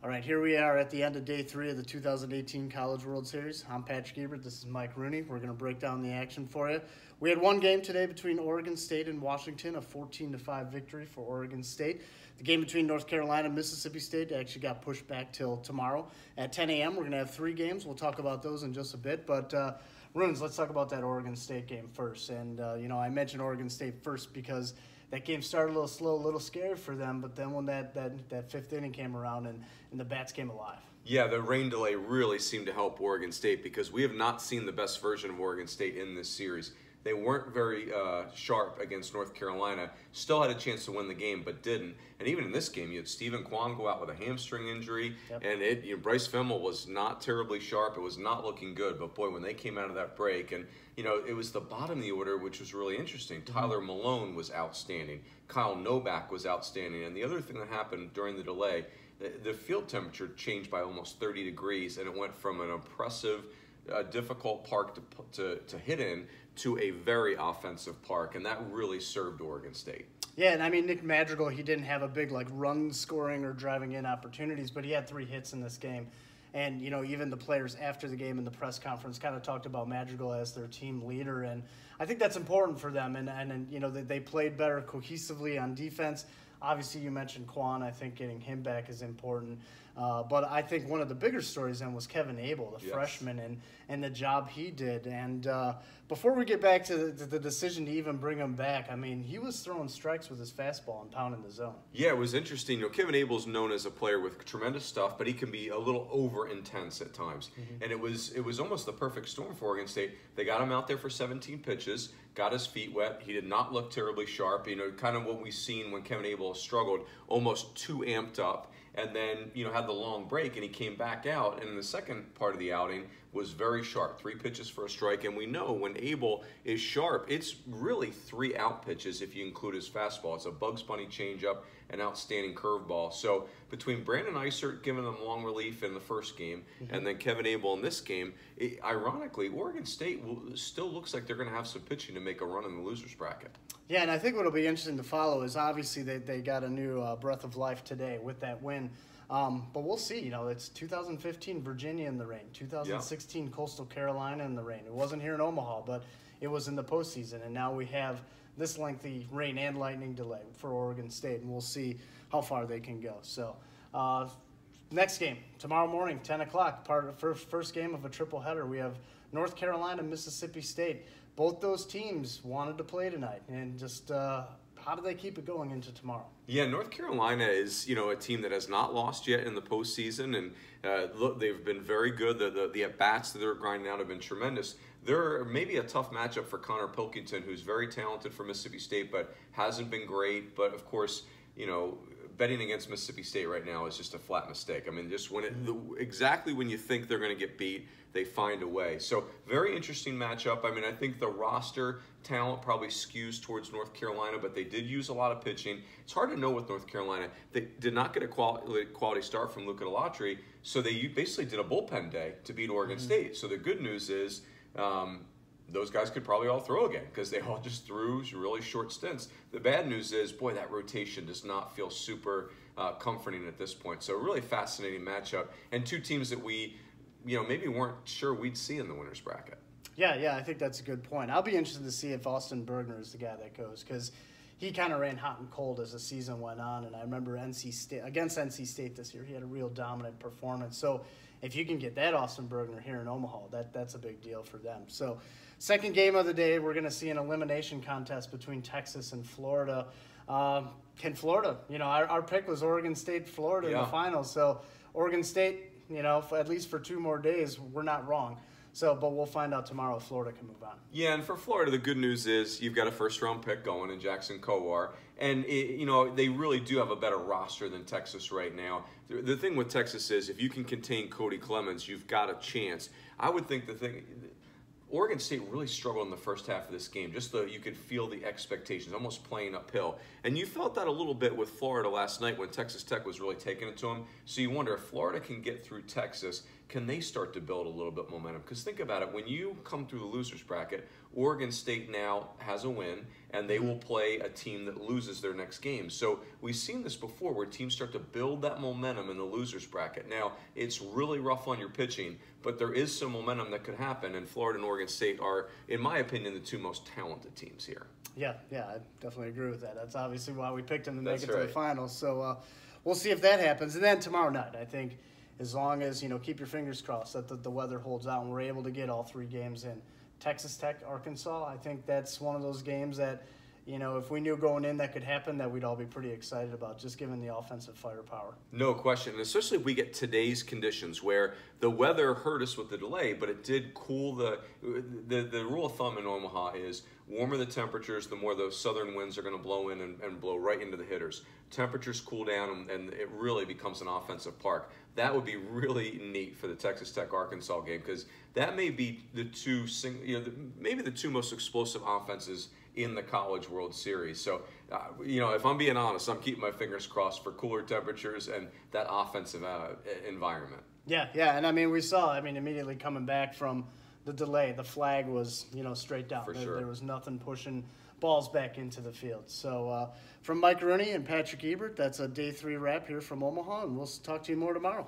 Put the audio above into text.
All right, here we are at the end of day 3 of the 2018 College World Series. I'm Patrick Ebert. This is Mike Rooney. We're going to break down the action for you. We had one game today between Oregon State and Washington, a 14-5 victory for Oregon State. The game between North Carolina and Mississippi State actually got pushed back till tomorrow at 10 a.m. We're going to have 3 games. We'll talk about those in just a bit. But, Runes, let's talk about that Oregon State game first. And, I mentioned Oregon State first because that game started a little slow, a little scary for them, but then when that 5th inning came around and the bats came alive. Yeah, the rain delay really seemed to help Oregon State because we have not seen the best version of Oregon State in this series. They weren't very sharp against North Carolina. Still had a chance to win the game, but didn't. And even in this game, you had Stephen Kwan go out with a hamstring injury, and Bryce Fimmel was not terribly sharp. It was not looking good. But boy, when they came out of that break, and it was the bottom of the order, which was really interesting. Tyler Malone was outstanding. Kyle Novak was outstanding. And the other thing that happened during the delay, the field temperature changed by almost 30 degrees, and it went from an oppressive, difficult park to hit in to a very offensive park, and that really served Oregon State. Yeah, and I mean, Nick Madrigal, he didn't have a big run scoring or driving in opportunities, but he had 3 hits in this game. And, even the players after the game in the press conference kind of talked about Madrigal as their team leader, and I think that's important for them. And they played better cohesively on defense. Obviously, you mentioned Kwan. I think getting him back is important. But I think one of the bigger stories then was Kevin Abel, the freshman, and the job he did. And before we get back to the decision to even bring him back, I mean, he was throwing strikes with his fastball and pounding the zone. Yeah, it was interesting. Kevin Abel's known as a player with tremendous stuff, but he can be a little over-intense at times. And it was almost the perfect storm for Oregon State. They got him out there for 17 pitches, got his feet wet. He did not look terribly sharp. Kind of what we've seen when Kevin Abel struggled, almost too amped up. And then, had the long break, and he came back out. And in the second part of the outing was very sharp, 3 pitches for a strike. And we know when Abel is sharp, it's really 3 out pitches if you include his fastball. It's a Bugs Bunny changeup, an outstanding curveball. So between Brandon Eisert giving them long relief in the first game and then Kevin Abel in this game, ironically, Oregon State still looks like they're going to have some pitching to make a run in the loser's bracket. Yeah, and I think what will be interesting to follow is obviously they got a new breath of life today with that win. But we'll see. It's 2015 Virginia in the rain, 2016 Coastal Carolina in the rain. It wasn't here in Omaha, but it was in the postseason. And now we have this lengthy rain and lightning delay for Oregon State, and we'll see how far they can go. So next game, tomorrow morning, 10 o'clock, part of the first game of a triple header. We have North Carolina, Mississippi State. Both those teams wanted to play tonight, and just how do they keep it going into tomorrow? Yeah, North Carolina is a team that has not lost yet in the postseason, and look, they've been very good. The at bats that they're grinding out have been tremendous. They're maybe a tough matchup for Connor Pilkington, who's very talented for Mississippi State, but hasn't been great. But of course, betting against Mississippi State right now is just a flat mistake. I mean, just exactly when you think they're going to get beat, they find a way. So very interesting matchup. I mean, I think the roster talent probably skews towards North Carolina, but they did use a lot of pitching. It's hard to know with North Carolina. They did not get a quality start from Luca Delatry, so they basically did a bullpen day to beat Oregon State. So the good news is those guys could probably all throw again because they all just threw really short stints. The bad news is, boy, that rotation does not feel super comforting at this point. So a really fascinating matchup, and 2 teams that we maybe weren't sure we'd see in the winner's bracket. Yeah, I think that's a good point. I'll be interested to see if Austin Bergner is the guy that goes, because he kind of ran hot and cold as the season went on, and I remember against NC State this year, he had a real dominant performance. So if you can get that Austin Bergner here in Omaha, that's a big deal for them. So second game of the day, we're going to see an elimination contest between Texas and Florida. Can Florida, our pick was Oregon State, Florida in the finals. So Oregon State, at least for 2 more days, we're not wrong. So, but we'll find out tomorrow if Florida can move on. Yeah, and for Florida, the good news is you've got a first-round pick going in Jackson Kowar, and they really do have a better roster than Texas right now. The thing with Texas is if you can contain Cody Clemens, you've got a chance. I would think Oregon State really struggled in the first half of this game. Just you could feel the expectations, almost playing uphill. And you felt that a little bit with Florida last night when Texas Tech was really taking it to them. So you wonder if Florida can get through Texas, can they start to build a little bit momentum? Because think about it, when you come through the losers bracket, Oregon State now has a win, and they will play a team that loses their next game. So we've seen this before where teams start to build that momentum in the losers bracket. Now, it's really rough on your pitching, but there is some momentum that could happen, and Florida and Oregon State are, in my opinion, the two most talented teams here. Yeah, I definitely agree with that. That's obviously why we picked them to make That's it to the finals. So we'll see if that happens. And then tomorrow night, I think, as long as, keep your fingers crossed that the weather holds out and we're able to get all 3 games in. Texas Tech, Arkansas, I think that's one of those games that, if we knew going in that could happen, that we'd all be pretty excited about, just given the offensive firepower. No question, and especially if we get today's conditions where the weather hurt us with the delay, but it did cool the rule of thumb in Omaha is warmer the temperatures, the more those southern winds are going to blow in and blow right into the hitters. Temperatures cool down, and it really becomes an offensive park. That would be really neat for the Texas Tech Arkansas game, because that may be maybe the two most explosive offenses in the College World Series. So, if I'm being honest, I'm keeping my fingers crossed for cooler temperatures and that offensive environment. Yeah, and we saw, immediately coming back from the delay, the flag was, straight down. For sure. There was nothing pushing balls back into the field. So from Mike Rooney and Patrick Ebert, that's a Day 3 wrap here from Omaha, and we'll talk to you more tomorrow.